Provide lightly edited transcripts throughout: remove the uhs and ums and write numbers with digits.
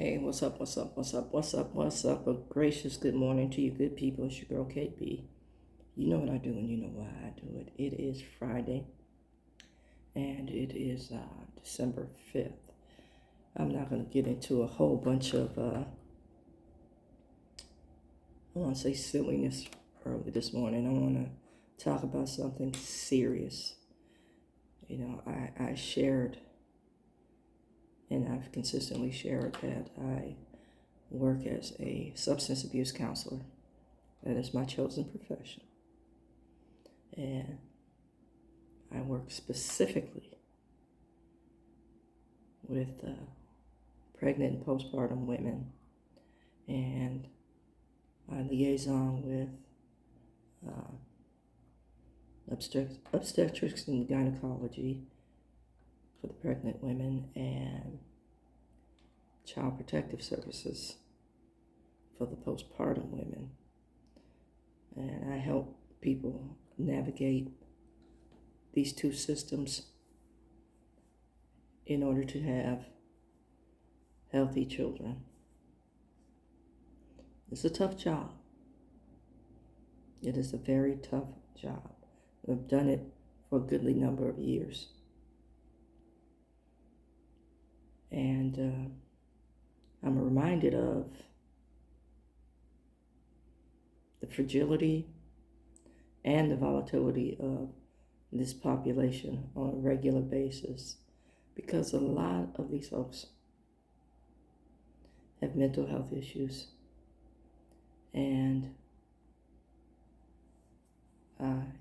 Hey, what's up, what's up, what's up, what's up, what's up? A gracious good morning to you good people. It's your girl KB. You know what I do and you know why I do it. It is Friday and it is December 5th. I'm not going to get into a whole bunch of, I want to say silliness early this morning. I want to talk about something serious. I shared, and I've consistently shared that I work as a substance abuse counselor. That is my chosen profession. And I work specifically with pregnant and postpartum women. And I liaison with obstetrics and gynecology for the pregnant women and child protective services for the postpartum women. And I help people navigate these two systems in order to have healthy children. It's a tough job. It is a very tough job. I've done it for a goodly number of years. And I'm reminded of the fragility and the volatility of this population on a regular basis, because a lot of these folks have mental health issues and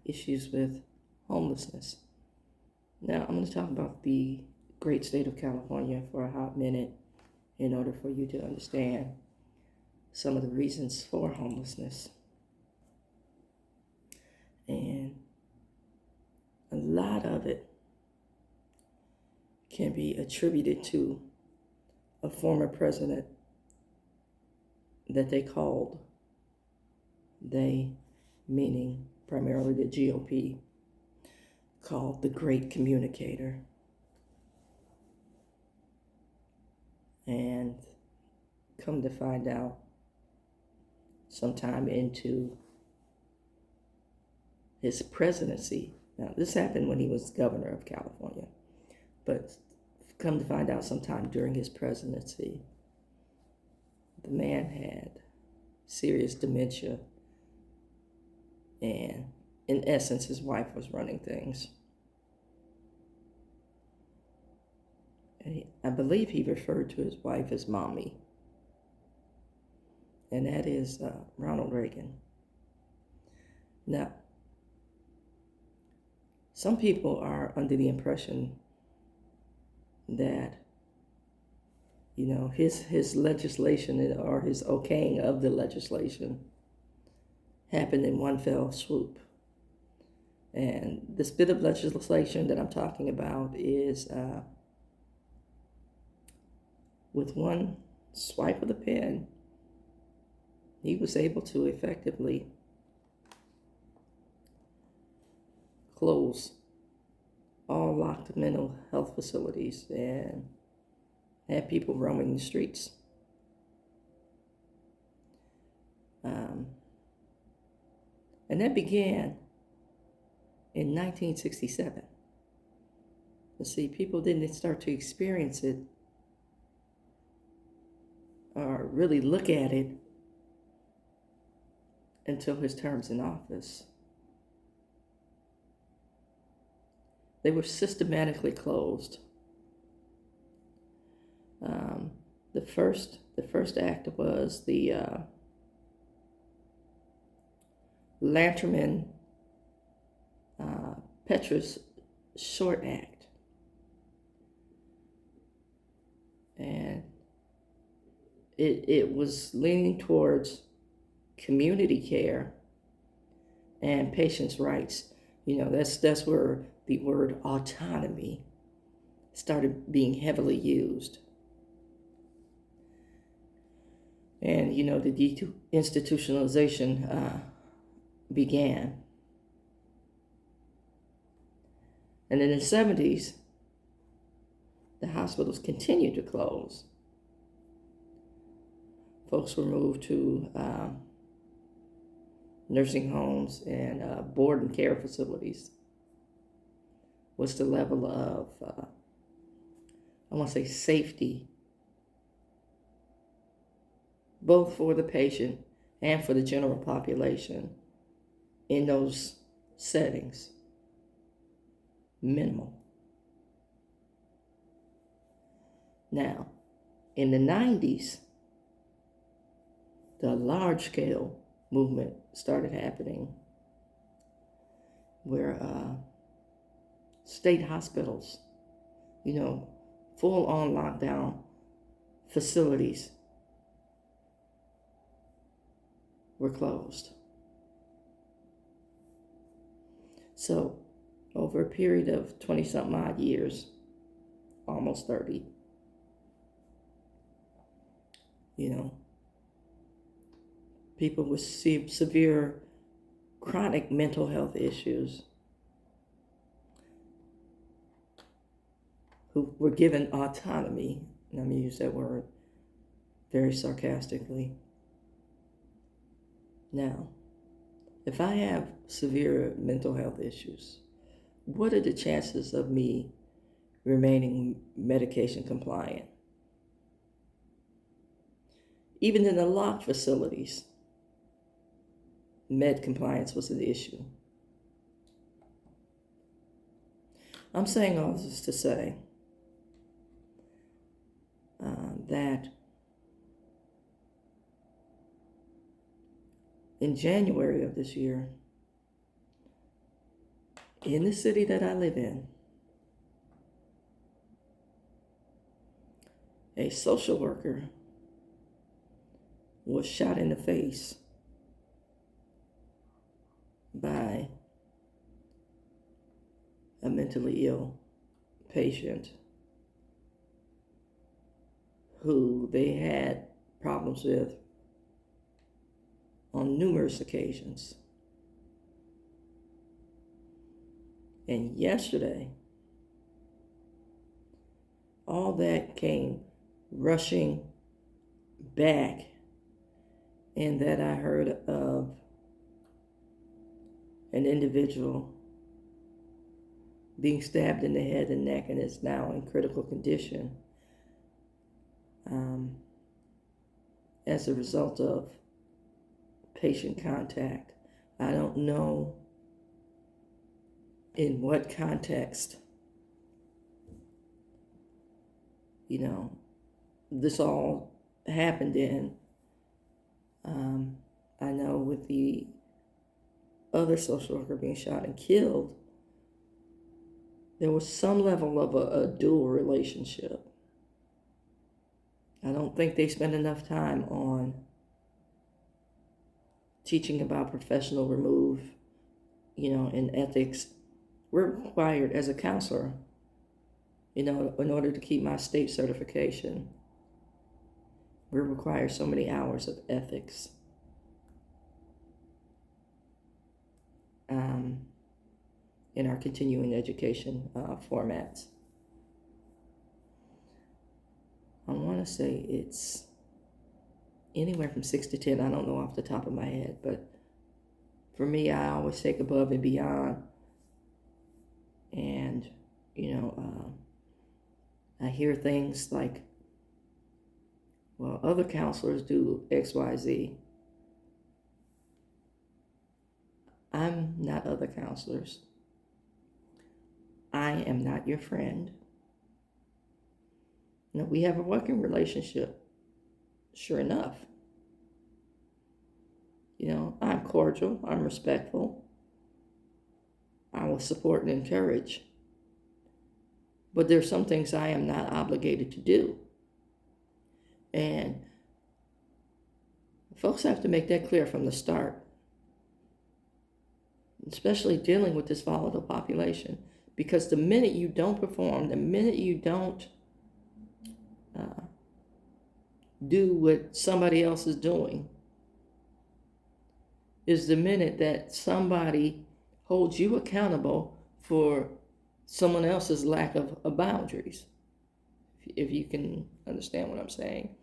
issues with homelessness. Now, I'm going to talk about the great state of California for a hot minute in order for you to understand some of the reasons for homelessness. And a lot of it can be attributed to a former president that they called, they meaning primarily the GOP, called the Great Communicator. And come to find out, sometime into his presidency, now this happened when he was governor of California, but come to find out sometime during his presidency, the man had serious dementia, and in essence, his wife was running things. And I believe he referred to his wife as mommy, and that is Ronald Reagan. Now, some people are under the impression that, his legislation or his okaying of the legislation happened in one fell swoop. And this bit of legislation that I'm talking about is with one swipe of the pen, he was able to effectively close all locked mental health facilities and have people roaming the streets. And that began in 1967. You see, people didn't start to experience it or really look at it until his terms in office. They were systematically closed. The first act was the Lanterman Petrus Short Act, and it was leaning towards community care and patients' rights. That's where the word autonomy started being heavily used. And, the deinstitutionalization began. And in the 70s, the hospitals continued to close. folks were moved to nursing homes and board and care facilities. What's the level of, I want to say, safety, both for the patient and for the general population in those settings? Minimal. Now, in the 90s, the large-scale movement started happening where state hospitals, full-on lockdown facilities were closed. So, over a period of 20-something odd years, almost 30, people with severe chronic mental health issues who were given autonomy, and I'm going to use that word very sarcastically. Now, if I have severe mental health issues, what are the chances of me remaining medication compliant? Even in the locked facilities, med compliance was an issue. I'm saying all this to say that in January of this year, in the city that I live in, a social worker was shot in the face by a mentally ill patient who they had problems with on numerous occasions. And yesterday, all that came rushing back, in that I heard of an individual being stabbed in the head and neck and is now in critical condition as a result of patient contact. I don't know in what context, this all happened in. I know with the other social worker being shot and killed, there was some level of a dual relationship. I don't think they spend enough time on teaching about professional remove, and ethics. We're required as a counselor, in order to keep my state certification, we're required so many hours of ethics. In our continuing education formats. I want to say it's anywhere from 6 to 10. I don't know off the top of my head, but for me, I always take above and beyond. And, I hear things like, well, other counselors do X, Y, Z. I'm not other counselors. I am not your friend. We have a working relationship, sure enough. I'm cordial, I'm respectful. I will support and encourage. But there's some things I am not obligated to do. And folks have to make that clear from the start, especially dealing with this volatile population. Because the minute you don't perform, the minute you don't do what somebody else is doing, is the minute that somebody holds you accountable for someone else's lack of boundaries. If you can understand what I'm saying.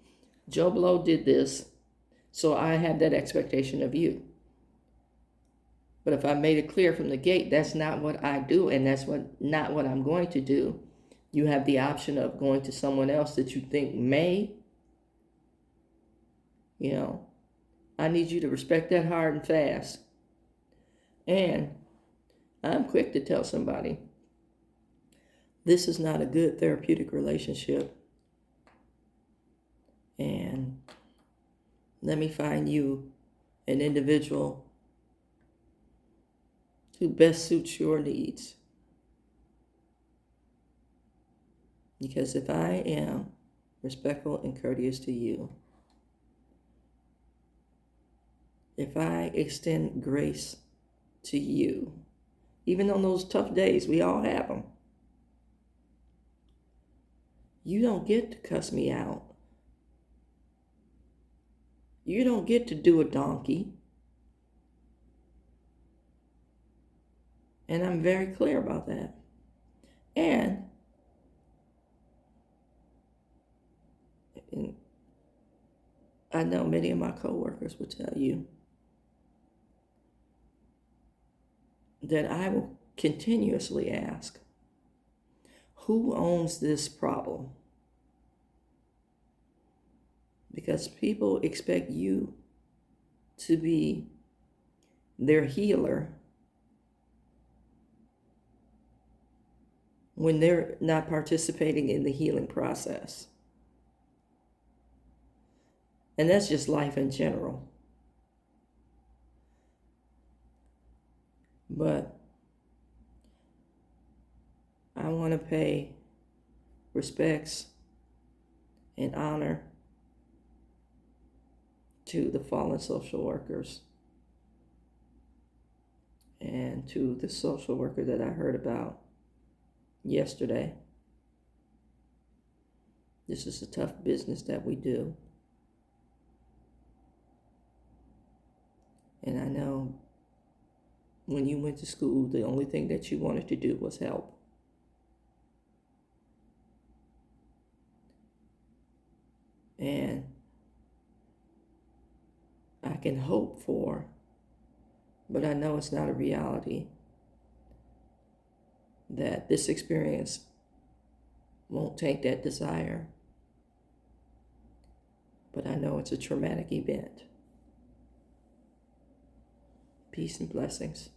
Joe Blow did this, So I have that expectation of you. But if I made it clear from the gate, that's not what I do, and that's not what I'm going to do, you have the option of going to someone else that you think may, I need you to respect that hard and fast. And I'm quick to tell somebody, this is not a good therapeutic relationship. And let me find you an individual who best suits your needs. Because if I am respectful and courteous to you, if I extend grace to you, even on those tough days, we all have them, you don't get to cuss me out. You don't get to do a donkey. And I'm very clear about that. And I know many of my coworkers will tell you that I will continuously ask, who owns this problem? Because people expect you to be their healer when they're not participating in the healing process. And that's just life in general. But I want to pay respects and honor to the fallen social workers and to the social worker that I heard about yesterday. This is a tough business that we do. And I know when you went to school, the only thing that you wanted to do was help. And I can hope for, but I know it's not a reality, that this experience won't take that desire. But I know it's a traumatic event. Peace and blessings.